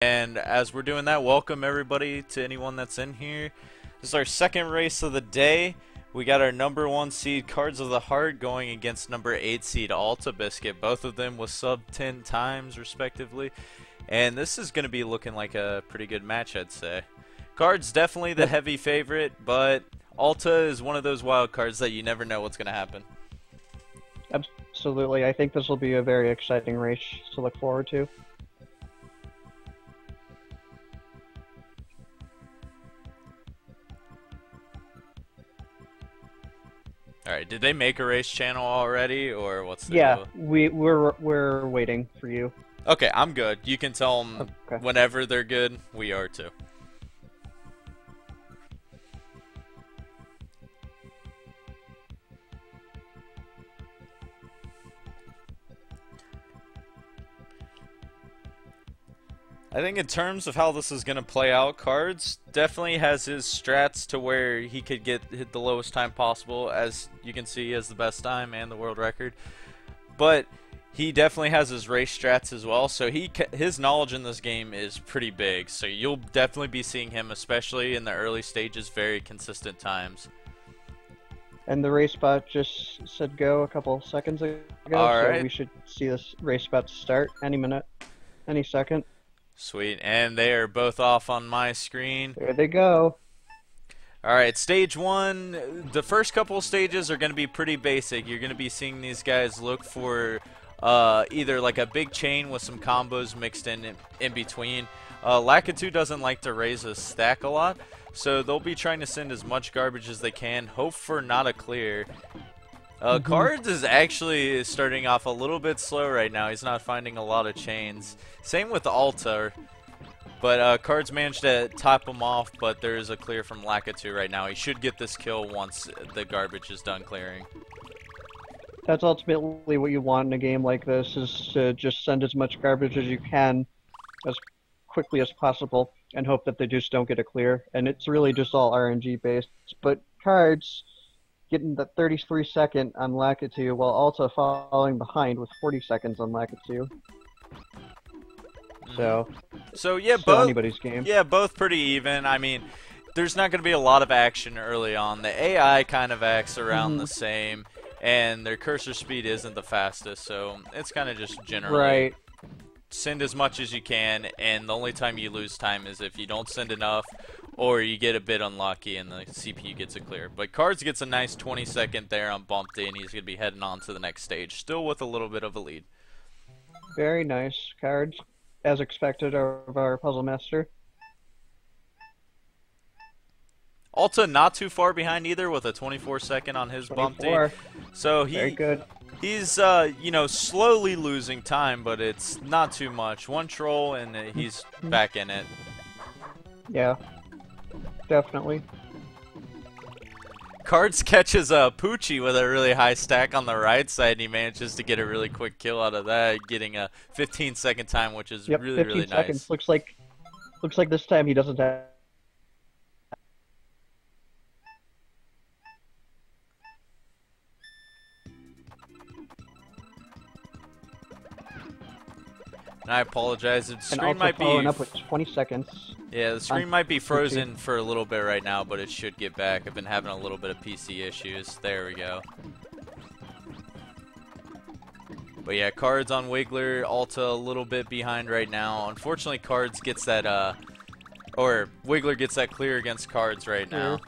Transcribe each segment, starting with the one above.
And as we're doing that, welcome everybody to anyone that's in here. This is our second race of the day. We got our number 1 seed Cards of the Heart going against number 8 seed altabiscuit. Both of them with sub 10 times respectively. And this is going to be looking like a pretty good match, I'd say. Cards definitely the heavy favorite, but Alta is one of those wild cards that you never know what's going to happen. Absolutely. I think this will be a very exciting race to look forward to. Alright, did they make a race channel already, or what's the deal? We're waiting for you. Okay, I'm good. You can tell them whenever they're good. We are too. I think in terms of how this is going to play out, Cards definitely has his strats to where he could hit the lowest time possible. As you can see, he has the best time and the world record. But he definitely has his race strats as well, so his knowledge in this game is pretty big. So you'll definitely be seeing him, especially in the early stages, very consistent times. And the race bot just said go a couple seconds ago, so we should see this race bot start any minute, any second. Sweet, and they are both off on my screen. There they go. Alright, stage 1, the first couple of stages are going to be pretty basic. You're going to be seeing these guys look for either like a big chain with some combos mixed in between. Lakitu doesn't like to raise his stack a lot, so they'll be trying to send as much garbage as they can, hope for not a clear. Cards is actually starting off a little bit slow right now. He's not finding a lot of chains. Same with Alta, but Cards managed to top him off, but there is a clear from Lakitu right now. He should get this kill once the garbage is done clearing. That's ultimately what you want in a game like this, is to just send as much garbage as you can as quickly as possible and hope that they just don't get a clear. And it's really just all RNG based. But Cards getting the 33 second on Lakitu, while Alta falling behind with 40 seconds on Lakitu. So yeah, both anybody's game. Yeah, both pretty even. I mean, there's not going to be a lot of action early on. The AI kind of acts around the same, and their cursor speed isn't the fastest, so it's kind of just generally send as much as you can, and the only time you lose time is if you don't send enough or you get a bit unlucky and the CPU gets a clear. But Cards gets a nice 20-second there on Bumped In. He's going to be heading on to the next stage, still with a little bit of a lead. Very nice. Cards, as expected, of our Puzzle Master. Alta not too far behind either, with a 24-second on his Bumped In. So very good. He's, you know, slowly losing time, but it's not too much. One troll, and he's back in it. Yeah, definitely. Cards catches Poochie with a really high stack on the right side, and he manages to get a really quick kill out of that, getting a 15-second time, which is really 15 seconds. nice. Looks like this time he doesn't have. And I apologize. The screen might be following up with 20 seconds. Yeah, the screen might be frozen for a little bit right now, but it should get back. I've been having a little bit of PC issues. There we go. But yeah, Cards on Wiggler, Alta a little bit behind right now. Unfortunately, Cards gets that, or Wiggler gets that clear against Cards right now.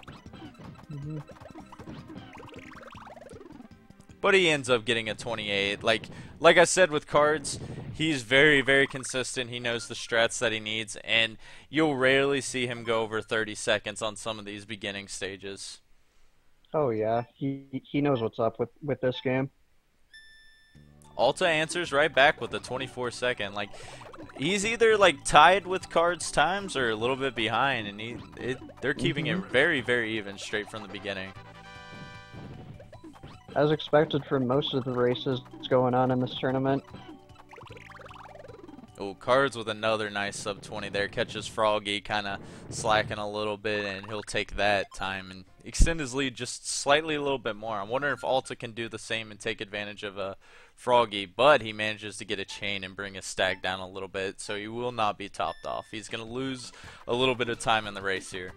But he ends up getting a 28. Like I said with Cards, he's very, very consistent. He knows the strats that he needs, and you'll rarely see him go over 30 seconds on some of these beginning stages. Oh yeah, he knows what's up with this game. Alta answers right back with a 24-second. Like, he's either like tied with Cards times or a little bit behind, and they're keeping it very, very even straight from the beginning. As expected from most of the races going on in this tournament. Oh, Cards with another nice sub 20 there. Catches Froggy kind of slacking a little bit, and he'll take that time and extend his lead just slightly a little bit more. I'm wondering if Alta can do the same and take advantage of Froggy, but he manages to get a chain and bring his stack down a little bit, so he will not be topped off. He's going to lose a little bit of time in the race here.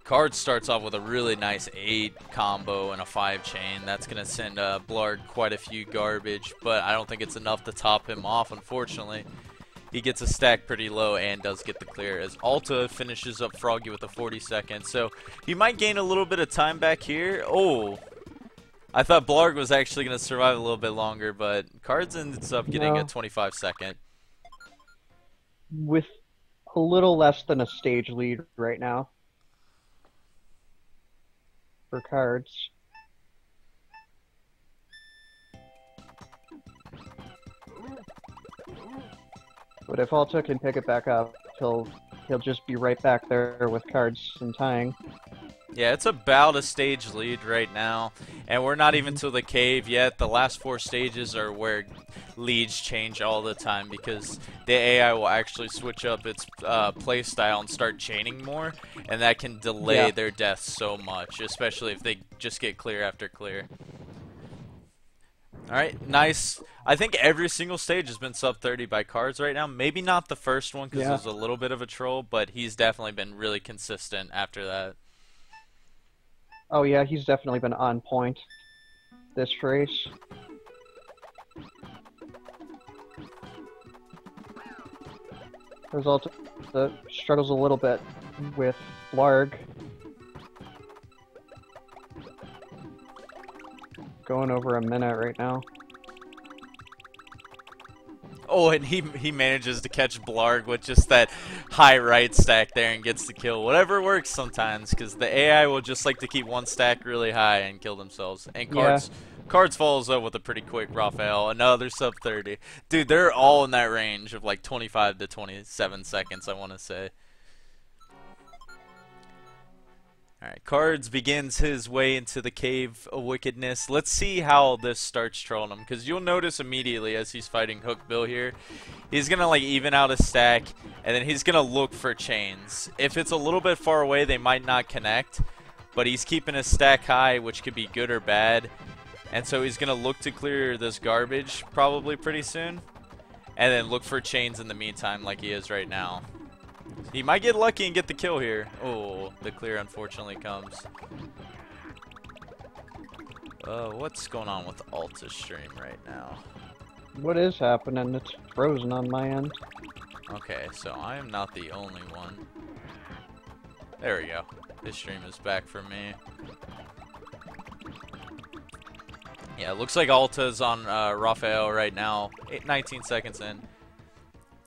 Cards starts off with a really nice 8 combo and a 5 chain. That's going to send Blarg quite a few garbage, but I don't think it's enough to top him off, unfortunately. He gets a stack pretty low and does get the clear as Alta finishes up Froggy with a 40 seconds. So he might gain a little bit of time back here. Oh, I thought Blarg was actually going to survive a little bit longer, but Cards ends up getting a 25 second. With a little less than a stage lead right now for Cards. But if Alta can pick it back up, he'll just be right back there with Cards and tying. Yeah, it's about a stage lead right now, and we're not even to the cave yet. The last 4 stages are where leads change all the time because the AI will actually switch up its play style and start chaining more, and that can delay their deaths so much, especially if they just get clear after clear. Alright, nice. I think every single stage has been sub 30 by Cards right now. Maybe not the first one because it was a little bit of a troll, but he's definitely been really consistent after that. Oh yeah, he's definitely been on point this race. Result struggles a little bit with Blarg. Going over a minute right now. Oh, and he manages to catch Blarg with just that high right stack there and gets the kill. Whatever works sometimes, because the AI will just like to keep one stack really high and kill themselves. And Cards follows up with a pretty quick Raphael, another sub 30. Dude, they're all in that range of like 25 to 27 seconds, I want to say. Alright, Cards begins his way into the Cave of Wickedness. Let's see how this starts trolling him, because you'll notice immediately as he's fighting Hook Bill here, he's going to like even out a stack, and then he's going to look for chains. If it's a little bit far away, they might not connect, but he's keeping his stack high, which could be good or bad, and so he's going to look to clear this garbage probably pretty soon, and then look for chains in the meantime like he is right now. He might get lucky and get the kill here. Oh, the clear unfortunately comes. What's going on with Alta's stream right now? What is happening? It's frozen on my end. Okay, so I am not the only one. There we go. This stream is back for me. Yeah, it looks like Alta's on Raphael right now. 19 seconds in.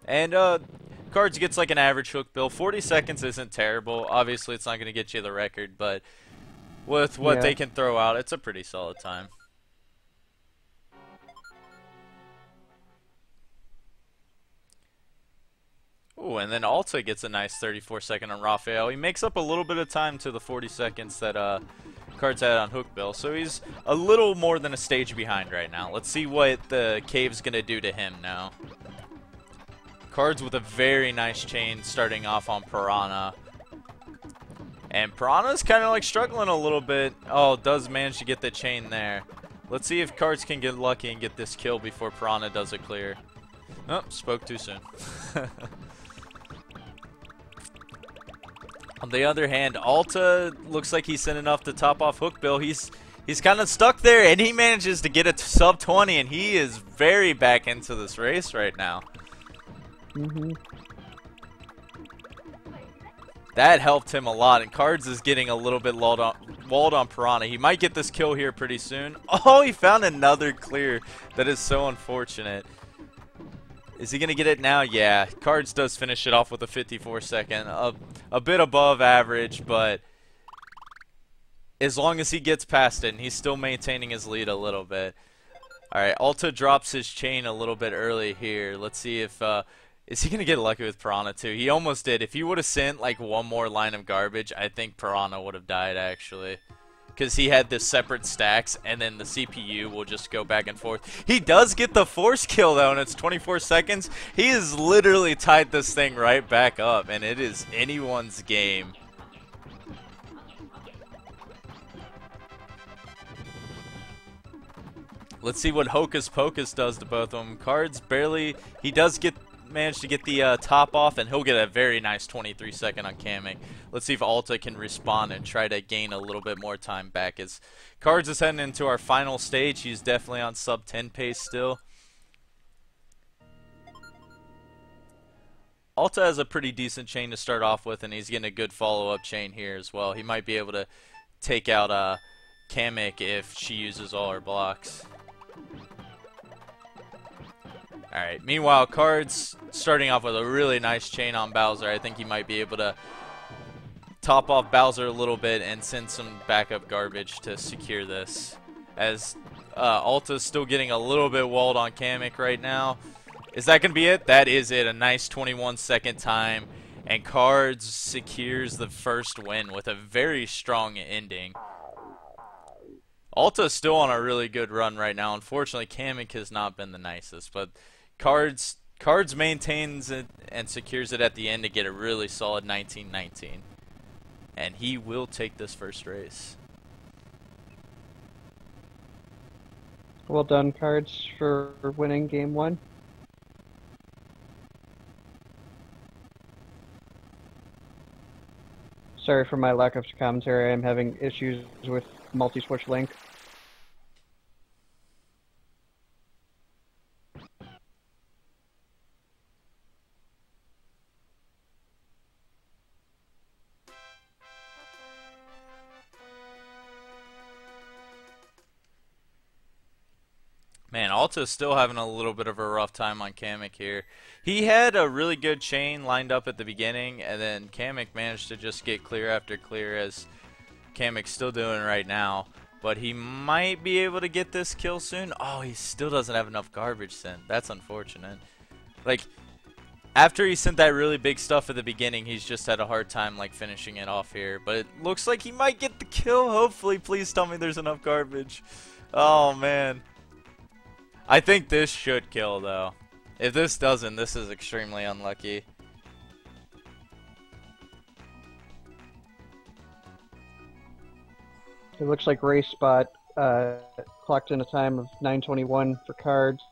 And Cards gets like an average hook bill. 40 seconds isn't terrible. Obviously, it's not going to get you the record, but with what they can throw out, it's a pretty solid time. Ooh, and then Alta gets a nice 34-second on Raphael. He makes up a little bit of time to the 40 seconds that Cards had on hook bill, so he's a little more than a stage behind right now. Let's see what the cave's going to do to him now. Cards with a very nice chain starting off on Piranha. And Piranha's kind of like struggling a little bit. Oh, does manage to get the chain there. Let's see if Cards can get lucky and get this kill before Piranha does a clear. Oh, spoke too soon. On the other hand, Alta looks like he's sending off the top off hook bill. He's kind of stuck there, and he manages to get a sub 20, and he is very back into this race right now. That helped him a lot, and Cards is getting a little bit walled on Piranha. He might get this kill here pretty soon. Oh, he found another clear. That is so unfortunate. Is he going to get it now? Yeah, Cards does finish it off with a 54-second. A bit above average, but as long as he gets past it, and he's still maintaining his lead a little bit. Alright, Alta drops his chain a little bit early here. Let's see if... is he going to get lucky with Piranha too? He almost did. If he would have sent like one more line of garbage, I think Piranha would have died actually. because he had the separate stacks, and then the CPU will just go back and forth. He does get the force kill, though, and it's 24 seconds. He has literally tied this thing right back up, and it is anyone's game. Let's see what Hocus Pocus does to both of them. Cards barely, he does manage to get the top off, and he'll get a very nice 23-second on Kamek. Let's see if Alta can respond and try to gain a little bit more time back. As Cards is heading into our final stage, he's definitely on sub 10 pace still. Alta has a pretty decent chain to start off with, and he's getting a good follow-up chain here as well. He might be able to take out Kamek if she uses all her blocks. Alright, meanwhile, Cards starting off with a really nice chain on Bowser. I think he might be able to top off Bowser a little bit and send some backup garbage to secure this. As Alta's still getting a little bit walled on Kamek right now. Is that going to be it? That is it. A nice 21-second time. And Cards secures the first win with a very strong ending. Alta's still on a really good run right now. Unfortunately, Kamek has not been the nicest, but Cards maintains it and secures it at the end to get a really solid 19-19. And he will take this first race. Well done, Cards, for winning game 1. Sorry for my lack of commentary. I'm having issues with multi-switch link. Man, Alta's still having a little bit of a rough time on Kamek here. He had a really good chain lined up at the beginning, and then Kamek managed to just get clear after clear, as Kamek's still doing right now. But he might be able to get this kill soon. Oh, he still doesn't have enough garbage sent. That's unfortunate. Like, after he sent that really big stuff at the beginning, he's just had a hard time like finishing it off here. But it looks like he might get the kill, hopefully. Please tell me there's enough garbage. Oh, man. I think this should kill, though. If this doesn't, this is extremely unlucky. It looks like Race Spot clocked in a time of 9:21 for Cards.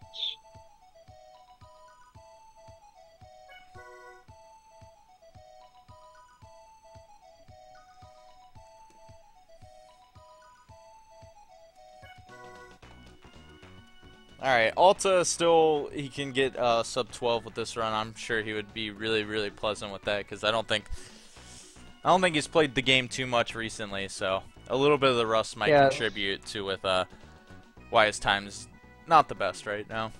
Alright, Alta still, he can get sub 12 with this run. I'm sure he would be really, really pleasant with that, because I don't think he's played the game too much recently, so a little bit of the rust might contribute to with why his time's not the best right now.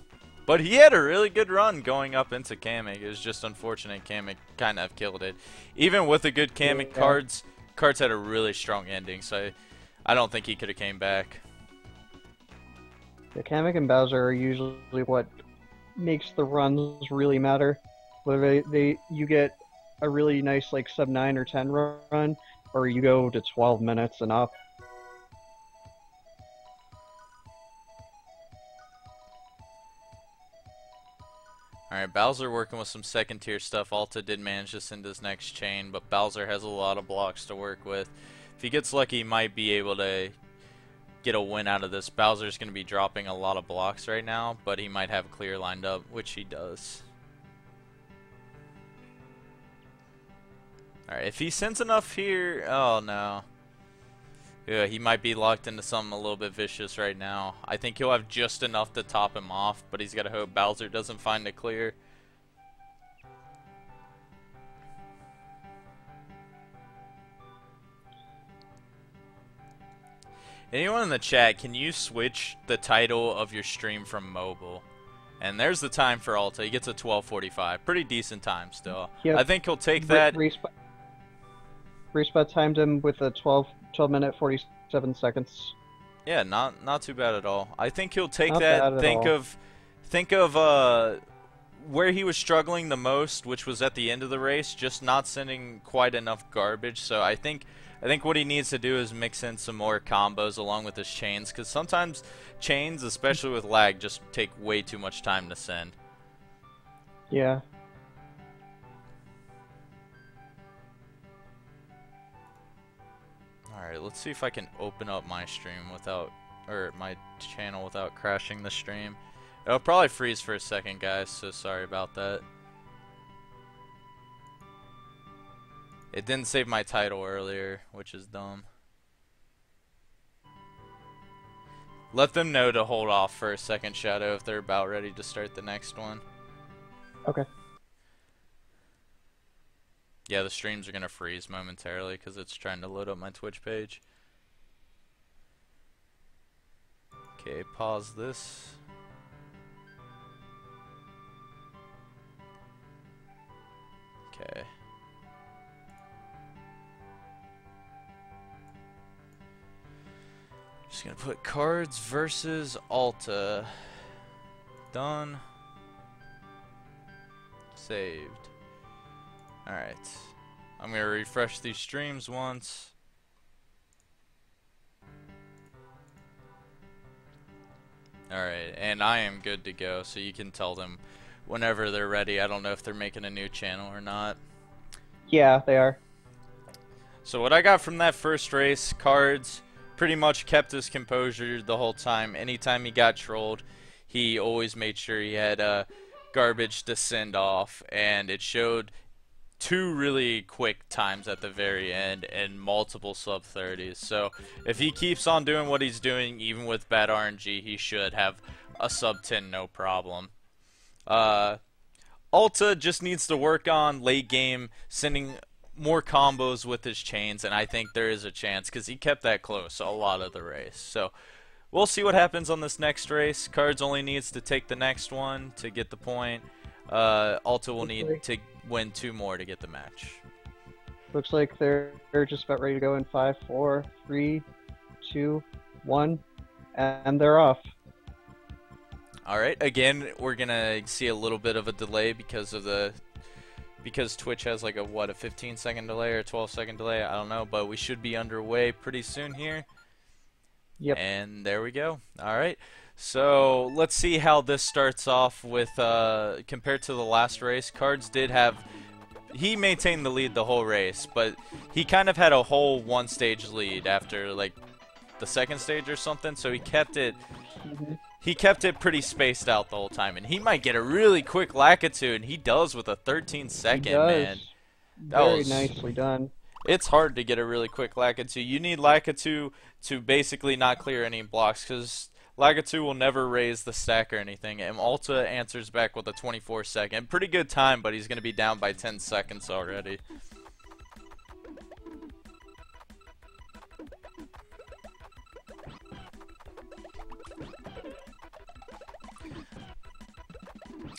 But he had a really good run going up into Kamek. It was just unfortunate Kamek kind of killed it. Even with a good Kamek, Cards had a really strong ending, so I don't think he could have came back. Yeah, Kamek and Bowser are usually what makes the runs really matter. Whether you get a really nice like sub 9 or 10 run, or you go to 12 minutes and up. Alright, Bowser working with some second tier stuff. Alta did manage to send his next chain, but Bowser has a lot of blocks to work with. If he gets lucky, he might be able to get a win out of this. Bowser's going to be dropping a lot of blocks right now, but he might have clear lined up, which he does. Alright, if he sends enough here, oh no. Yeah, he might be locked into something a little bit vicious right now. I think he'll have just enough to top him off, but he's got to hope Bowser doesn't find a clear. Anyone in the chat, can you switch the title of your stream from mobile? And there's the time for Alta. He gets a 12:45. Pretty decent time still. Yep. I think he'll take that. Respot timed him with a 12 minute 47 seconds. Yeah, not too bad at all. I think he'll take that. Think of where he was struggling the most, which was at the end of the race, just not sending quite enough garbage. So I think I think what he needs to do is mix in some more combos along with his chains, because sometimes chains, especially with lag, just take way too much time to send. Yeah. Alright, let's see if I can open up my stream without, or my channel without crashing the stream. It'll probably freeze for a second, guys, so sorry about that. It didn't save my title earlier, which is dumb. Let them know to hold off for a second, Shadow, if they're about ready to start the next one. Okay. Yeah, the streams are going to freeze momentarily because it's trying to load up my Twitch page. Okay, pause this. Okay. Just going to put cards versus Alta. Done. Saved. Alright. I'm going to refresh these streams once. Alright, and I am good to go, so you can tell them whenever they're ready. I don't know if they're making a new channel or not. Yeah, they are. So what I got from that first race, Cards pretty much kept his composure the whole time. Anytime he got trolled, he always made sure he had garbage to send off, and it showed 2 really quick times at the very end and multiple sub 30s. So if he keeps on doing what he's doing, even with bad RNG, he should have a sub 10 no problem. Alta just needs to work on late game sending more combos with his chains, and I think there is a chance because he kept that close a lot of the race. So we'll see what happens on this next race. Cards only needs to take the next one to get the point. Alta will need to win 2 more to get the match. Looks like they're just about ready to go in 5, 4, 3, 2, 1, and they're off. Alright, again, we're gonna see a little bit of a delay because Twitch has like a 15-second delay or 12-second delay, I don't know, but we should be underway pretty soon here. Yep. And there we go. Alright, so let's see how this starts off with compared to the last race. Cards did have, he maintained the lead the whole race, but he kind of had a whole 1-stage lead after like the 2nd stage or something, so he kept it pretty spaced out the whole time, and he might get a really quick Lakitu, and he does with a 13-second, man. Very nicely done. It's hard to get a really quick Lakitu. You need Lakitu to basically not clear any blocks, because Lakitu will never raise the stack or anything, and Alta answers back with a 24-second. Pretty good time, but he's going to be down by 10 seconds already.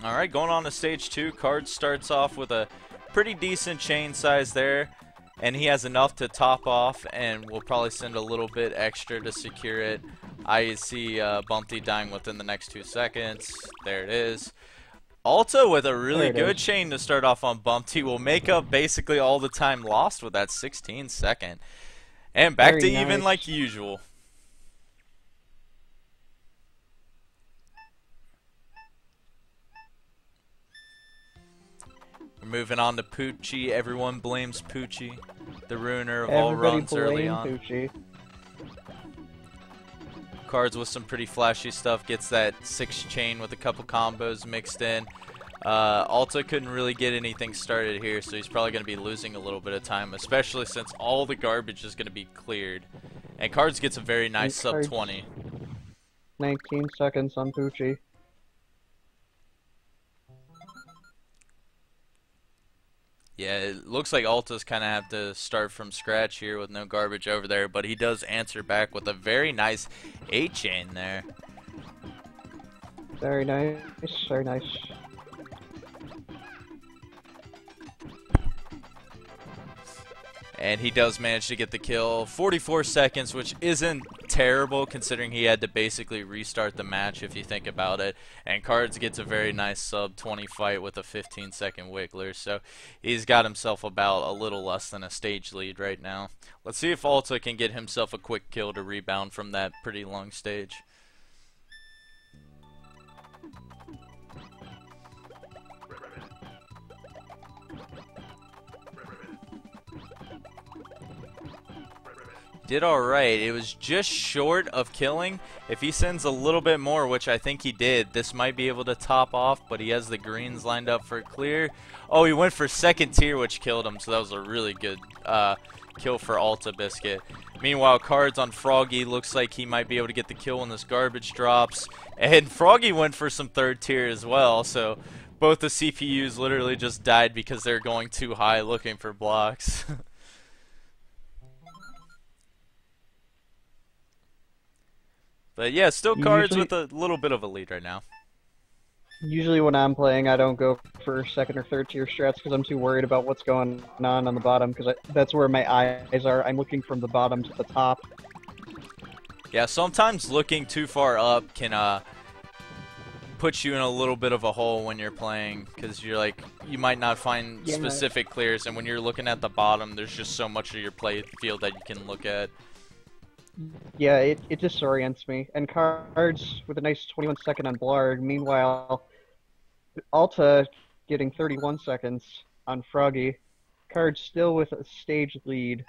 Alright, going on to stage 2, Cards starts off with a pretty decent chain size there, and he has enough to top off, and we'll probably send a little bit extra to secure it. I see Bumpty dying within the next 2 seconds. There it is. Alta with a really good chain to start off on Bumpty will make up basically all the time lost with that 16-second. And back to even like usual. Moving on to Poochie. Everyone blames Poochie, the ruiner of all runs early on. Poochie. Cards with some pretty flashy stuff. Gets that 6 chain with a couple combos mixed in. Alta couldn't really get anything started here, so he's probably going to be losing a little bit of time, especially since all the garbage is going to be cleared. And Cards gets a very nice sub 20. 19 seconds on Poochie. Yeah, it looks like Alta's kind of have to start from scratch here with no garbage over there, but he does answer back with a very nice 8-chain there. Very nice, very nice. And he does manage to get the kill. 44 seconds, which isn't terrible considering he had to basically restart the match if you think about it. And Cards gets a very nice sub 20 fight with a 15-second wiggler, so he's got himself about a little less than a stage lead right now. Let's see if Alta can get himself a quick kill to rebound from that pretty long stage. Did alright. It was just short of killing. If he sends a little bit more, which I think he did, this might be able to top off, but he has the greens lined up for clear. Oh, he went for second tier, which killed him, so that was a really good kill for altabiscuit. Meanwhile, Cards on Froggy looks like he might be able to get the kill when this garbage drops. And Froggy went for some third tier as well, so both the CPUs literally just died because they're going too high looking for blocks. But yeah, still Cards with a little bit of a lead right now. Usually when I'm playing, I don't go for second or third tier strats because I'm too worried about what's going on the bottom, because that's where my eyes are. I'm looking from the bottom to the top. Yeah, sometimes looking too far up can put you in a little bit of a hole when you're playing, because you're like, you might not find specific clears, and when you're looking at the bottom, there's just so much of your play field that you can look at. Yeah, it disorients me. And Cards with a nice 21 second on Blarg. Meanwhile, Alta getting 31 seconds on Froggy. Cards still with a stage lead.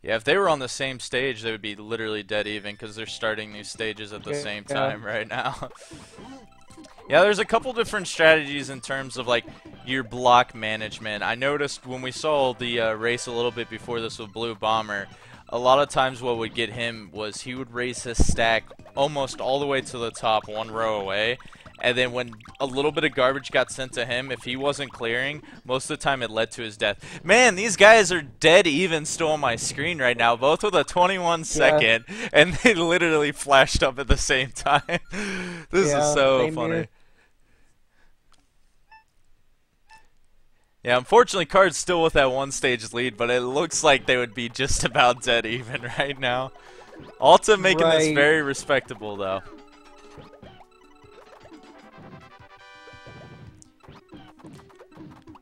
Yeah, if they were on the same stage, they would be literally dead even because they're starting these stages at the same time right now. Yeah, there's a couple different strategies in terms of like your block management. I noticed when we saw the race a little bit before this with Blue Bomber, a lot of times what would get him was he would raise his stack almost all the way to the top, one row away, and then when a little bit of garbage got sent to him, if he wasn't clearing, most of the time it led to his death. Man, these guys are dead even still on my screen right now, both with a 21 second, and they literally flashed up at the same time. This is so funny. Yeah, unfortunately, Cards still with that one stage lead, but it looks like they would be just about dead even right now. Alta making this very respectable, though.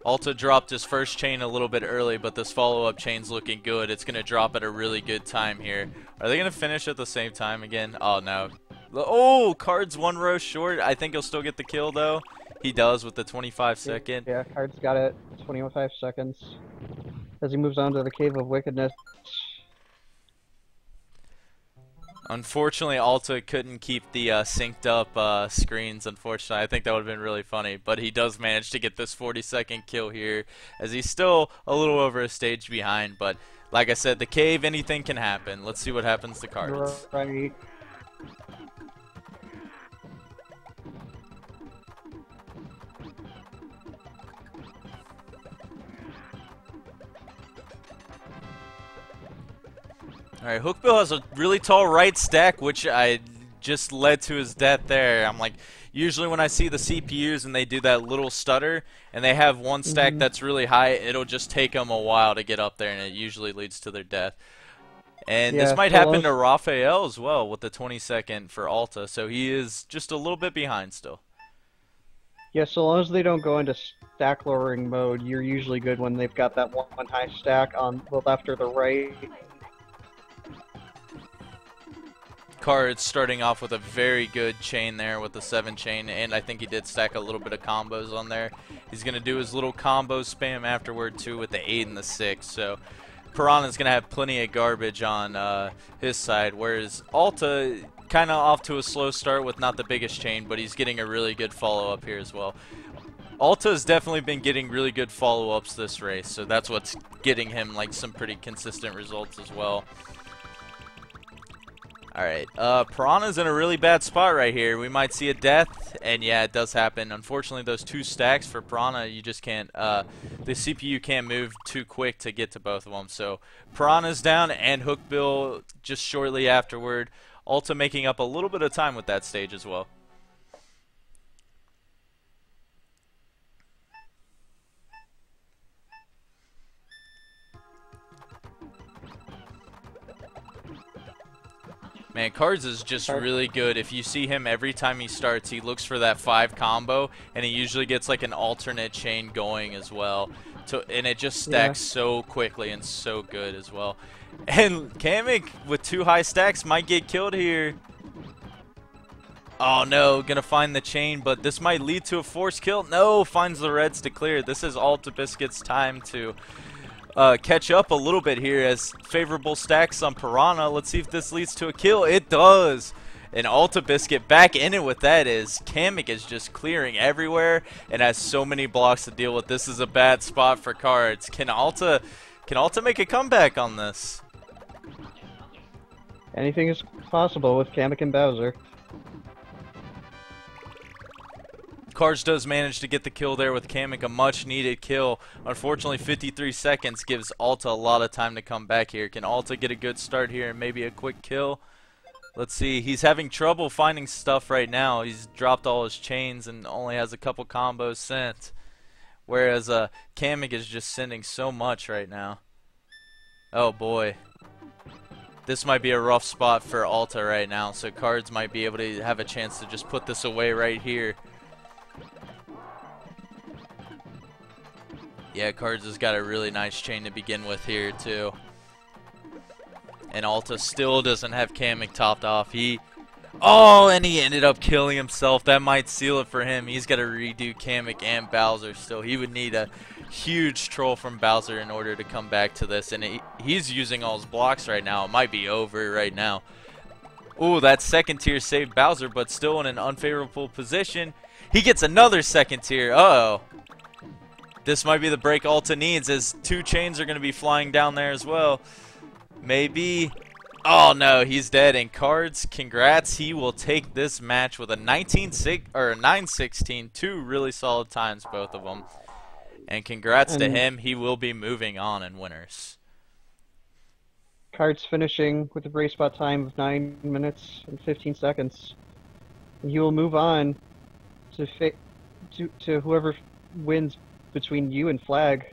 Alta dropped his first chain a little bit early, but this follow-up chain's looking good. It's going to drop at a really good time here. Are they going to finish at the same time again? Oh, no. Oh, Cards one row short. I think he'll still get the kill, though. He does with the 25 second. Yeah, Cards got it. 25 seconds. As he moves on to the Cave of Wickedness. Unfortunately, Alta couldn't keep the synced up screens, unfortunately. I think that would have been really funny. But he does manage to get this 40-second kill here, as he's still a little over a stage behind. But like I said, the cave, anything can happen. Let's see what happens to Cards. Right. Alright, Hookbill has a really tall right stack, which I just led to his death there. I'm like, usually when I see the CPUs and they do that little stutter, and they have one stack that's really high, it'll just take them a while to get up there, and it usually leads to their death. And this might happen to Raphael as well with the 20-second for Alta, so he is just a little bit behind still. Yeah, so long as they don't go into stack lowering mode, you're usually good when they've got that one high stack on the left or the right. Cards starting off with a very good chain there with the 7 chain, and I think he did stack a little bit of combos on there. He's going to do his little combo spam afterward too with the 8 and the 6, so Piranha's going to have plenty of garbage on his side, whereas Alta kind of off to a slow start with not the biggest chain, but he's getting a really good follow-up here as well. Alta's definitely been getting really good follow-ups this race, so that's what's getting him like some pretty consistent results as well. Alright, Piranha's in a really bad spot right here. We might see a death, and yeah, it does happen. Unfortunately, those 2 stacks for Piranha, you just can't, the CPU can't move too quick to get to both of them. So, Piranha's down, and Hookbill just shortly afterward. Alta making up a little bit of time with that stage as well. Man, Cards is just really good. If you see him every time he starts, he looks for that 5 combo, and he usually gets like an alternate chain going as well. And it just stacks so quickly and so good as well. And Kamek with 2 high stacks might get killed here. Oh no, gonna find the chain, but this might lead to a forced kill. No, finds the reds to clear. This is altabiscuit's time to catch up a little bit here as favorable stacks on Piranha. Let's see if this leads to a kill. It does. And altabiscuit back in it with that is Kamek is just clearing everywhere and has so many blocks to deal with. This is a bad spot for Cards. Can Alta make a comeback on this? Anything is possible with Kamek and Bowser. Cards does manage to get the kill there with Kamek, a much needed kill. Unfortunately, 53 seconds gives Alta a lot of time to come back here. Can Alta get a good start here and maybe a quick kill? Let's see. He's having trouble finding stuff right now. He's dropped all his chains and only has a couple combos sent. Whereas Kamek is just sending so much right now. Oh boy. This might be a rough spot for Alta right now. So Cards might be able to have a chance to just put this away right here. Yeah, Cards has got a really nice chain to begin with here, too. And Alta still doesn't have Kamek topped off. Oh, and he ended up killing himself. That might seal it for him. He's got to redo Kamek and Bowser still. He would need a huge troll from Bowser in order to come back to this. And he's using all his blocks right now. It might be over right now. Ooh, that second tier saved Bowser, but still in an unfavorable position. He gets another second tier. Uh-oh. This might be the break Alta needs, as 2 chains are going to be flying down there as well. Maybe. Oh no, he's dead. And Cards, congrats. He will take this match with a 9-16. 2 really solid times, both of them. And congrats to him. He will be moving on in winners. Cards finishing with a race spot time of 9 minutes and 15 seconds. And he will move on to whoever wins between you and Flag.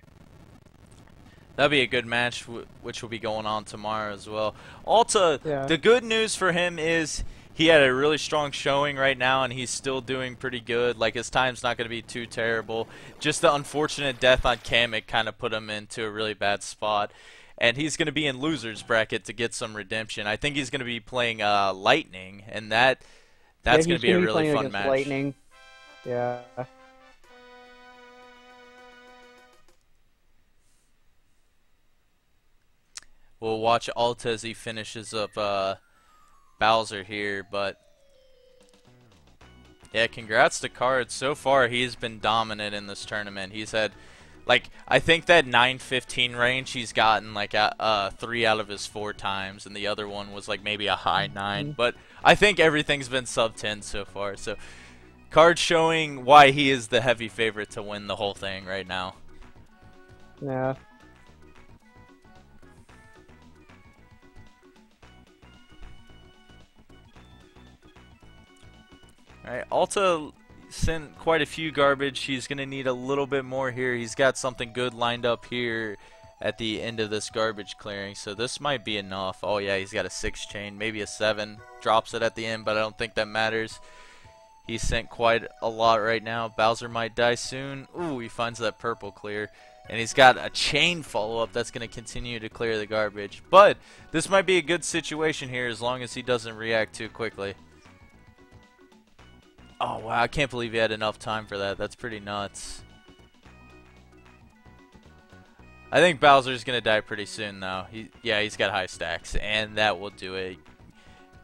That'll be a good match, which will be going on tomorrow as well. Alta, the good news for him is he had a really strong showing right now, and he's still doing pretty good. Like, his time's not going to be too terrible. Just the unfortunate death on Kamek kind of put him into a really bad spot. And he's going to be in loser's bracket to get some redemption. I think he's going to be playing Lightning, and that's going to be a really fun match. Lightning. Yeah. We'll watch Alta as he finishes up Bowser here, but yeah, congrats to Cards. So far, he's been dominant in this tournament. He's had, like, I think that 9-15 range, he's gotten like 3 out of his 4 times, and the other one was like maybe a high 9. But I think everything's been sub 10 so far. So Cards showing why he is the heavy favorite to win the whole thing right now. Yeah. Alright, Alta sent quite a few garbage. He's going to need a little bit more here. He's got something good lined up here at the end of this garbage clearing, so this might be enough. Oh yeah, he's got a 6 chain, maybe a 7. Drops it at the end, but I don't think that matters. He sent quite a lot right now. Bowser might die soon. Ooh, he finds that purple clear. And he's got a chain follow-up that's going to continue to clear the garbage. But this might be a good situation here as long as he doesn't react too quickly. Oh, wow, I can't believe he had enough time for that. That's pretty nuts. I think Bowser's going to die pretty soon, though. He's got high stacks, and that will do it.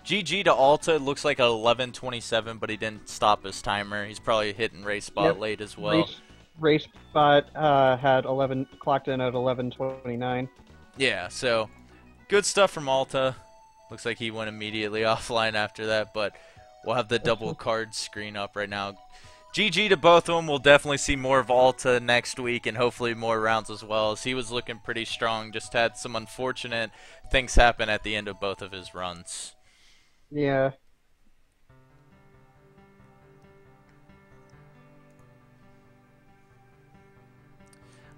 GG to Alta. It looks like a 11:27, but he didn't stop his timer. He's probably hitting race spot late as well. Race spot had clocked in at 11:29. Yeah, so good stuff from Alta. Looks like he went immediately offline after that, but we'll have the double card screen up right now. GG to both of them. We'll definitely see more of Alta next week and hopefully more rounds as well, as he was looking pretty strong. Just had some unfortunate things happen at the end of both of his runs. Yeah.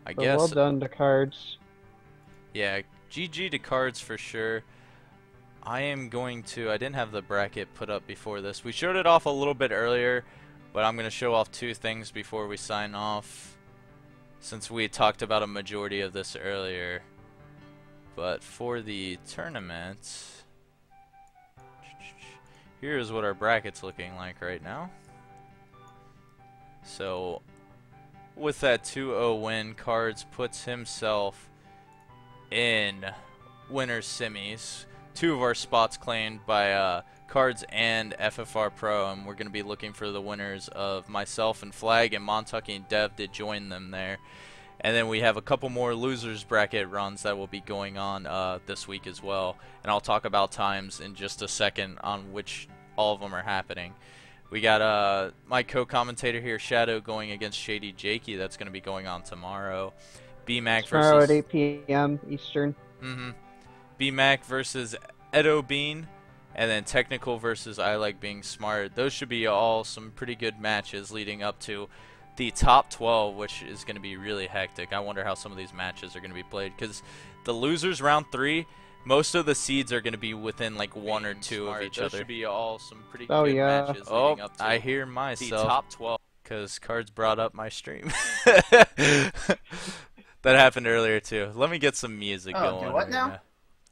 I guess. Well done to Cards. Yeah, GG to Cards for sure. I am going to, I didn't have the bracket put up before this. We showed it off a little bit earlier, but I'm going to show off 2 things before we sign off, since we talked about a majority of this earlier. But for the tournament, here's what our bracket's looking like right now. So, with that 2-0 win, Cards puts himself in winner's semis. 2 of our spots claimed by Cards and FFR Pro, and we're going to be looking for the winners of myself and Flag, and Montucky and Dev to join them there. And then we have a couple more losers bracket runs that will be going on this week as well, and I'll talk about times in just a second on which all of them are happening. We got my co-commentator here, Shadow, going against Shady Jakey. That's going to be going on tomorrow. BMac Tomorrow versus... at 8 p.m. Eastern. BMac versus Edo Bean, and then Technical versus I Like Being Smart. Those should be all some pretty good matches leading up to the top 12, which is going to be really hectic. I wonder how some of these matches are going to be played, because the losers round 3, most of the seeds are going to be within like 1 or 2 of each other. Those should be all some pretty good matches leading up to I hear myself. the top 12. Because Cards brought up my stream. That happened earlier too. Let me get some music going. Do what now?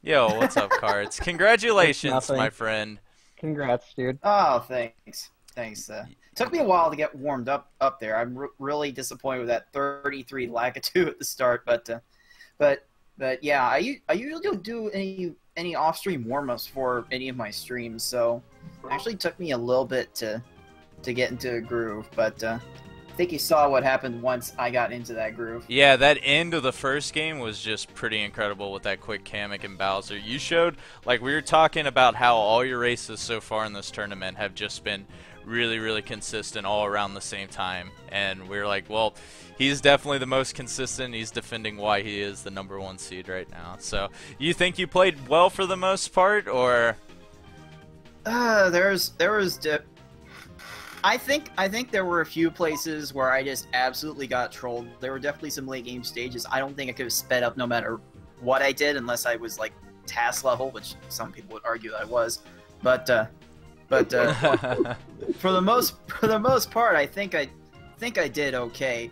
Yo, what's up, Cards? Congratulations, my friend. Congrats, dude. Oh, thanks. Thanks. Took me a while to get warmed up there. I'm really disappointed with that 33 Lakitu at the start, but yeah, I usually don't do any off-stream warm-ups for any of my streams, so it actually took me a little bit to get into a groove, but I think you saw what happened once I got into that groove. Yeah, that end of the first game was just pretty incredible with that quick Kamek and Bowser. You showed, like, we were talking about how all your races so far in this tournament have just been really, really consistent all around the same time, and we were like, well, he's definitely the most consistent. He's defending why he is the #1 seed right now. So, you think you played well for the most part, or? I think there were a few places where I just absolutely got trolled. There were definitely some late game stages. I don't think I could have sped up no matter what I did, unless I was like task level, which some people would argue that I was. But for the most part, I think I did okay.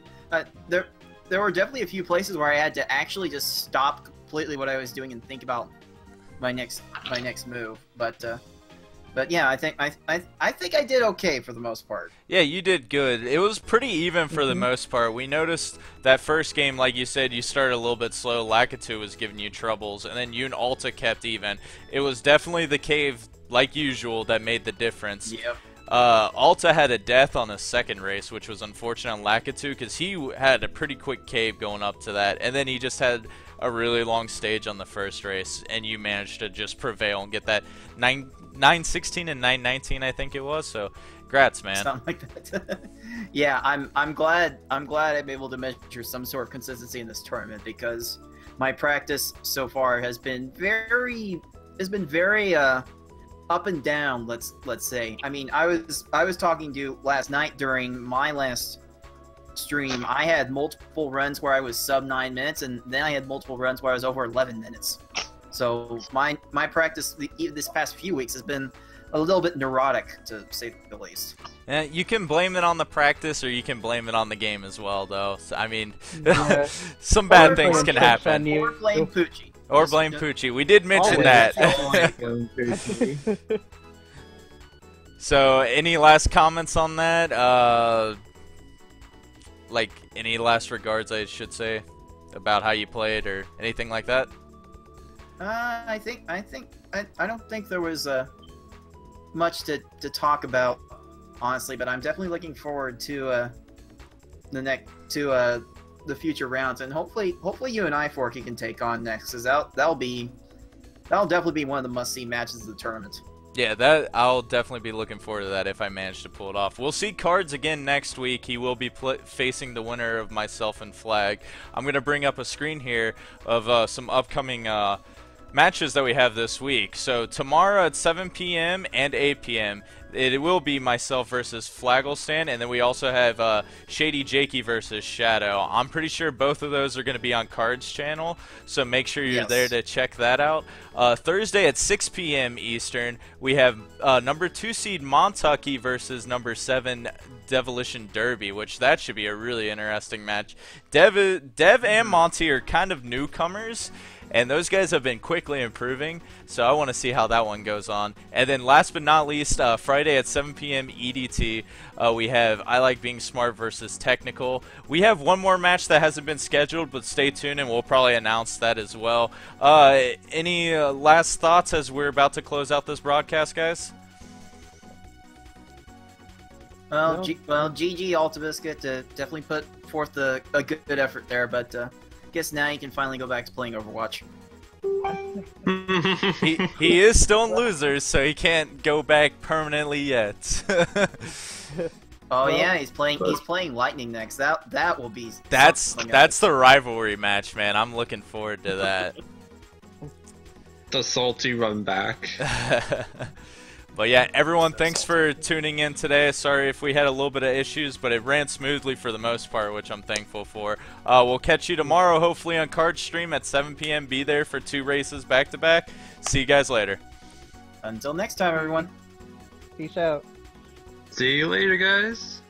There were definitely a few places where I had to actually just stop completely what I was doing and think about my next move. But yeah, I think I did okay for the most part. Yeah, you did good. It was pretty even for the most part. We noticed that first game, like you said, you started a little bit slow. Lakitu was giving you troubles, and then you and Alta kept even. It was definitely the cave, like usual, that made the difference. Yep. Alta had a death on his second race, which was unfortunate on Lakitu, because he had a pretty quick cave going up to that, and then he just had a really long stage on the first race, and you managed to just prevail and get that 9-16 and 9-19, I think it was. So, congrats, man. Something like that. Yeah, I'm glad I'm able to measure some sort of consistency in this tournament, because my practice so far has been very up and down, let's say. I mean, I was talking to you last night during my last stream. I had multiple runs where I was sub 9 minutes, and then I had multiple runs where I was over 11 minutes. So my practice this past few weeks has been a little bit neurotic, to say the least. Yeah, you can blame it on the practice, or you can blame it on the game as well, though. So, I mean, some bad things can happen. Or blame Poochie. Or blame Poochie. We did mention that. So, any last comments on that? Like, any last regards, I should say, about how you played or anything like that? I don't think there was much to talk about, honestly, but I'm definitely looking forward to the future rounds, and hopefully you and I-Forky can take on next, because that'll definitely be one of the must-see matches of the tournament. Yeah, that I'll definitely be looking forward to that if I manage to pull it off. We'll see Cards again next week. He will be facing the winner of myself and Flag. I'm going to bring up a screen here of some upcoming matches that we have this week. So tomorrow at 7 p.m. and 8 p.m. it will be myself versus Flagglestan, and then we also have Shady Jakey versus Shadow. I'm pretty sure both of those are going to be on Cards channel, so make sure you're there to check that out. Thursday at 6 p.m. Eastern, we have number 2 seed Montucky versus number 7 Devilition Derby, which that should be a really interesting match. Dev and Monty are kind of newcomers, and those guys have been quickly improving, so I want to see how that one goes on. And then last but not least, Friday at 7 p.m. EDT, we have I Like Being Smart versus Technical. We have one more match that hasn't been scheduled, but stay tuned and we'll probably announce that as well. Any last thoughts as we're about to close out this broadcast, guys? Well, GG altabiscuit definitely put forth a good effort there, but guess now you can finally go back to playing Overwatch. he is still in losers, so he can't go back permanently yet. Oh yeah, he's playing Lightning next. That will be that's the rivalry match, man. I'm looking forward to that. The salty run back. But yeah, everyone, thanks for tuning in today. Sorry if we had a little bit of issues, but it ran smoothly for the most part, which I'm thankful for. We'll catch you tomorrow, hopefully on Card Stream at 7 p.m. Be there for 2 races back-to-back. See you guys later. Until next time, everyone. Peace out. See you later, guys.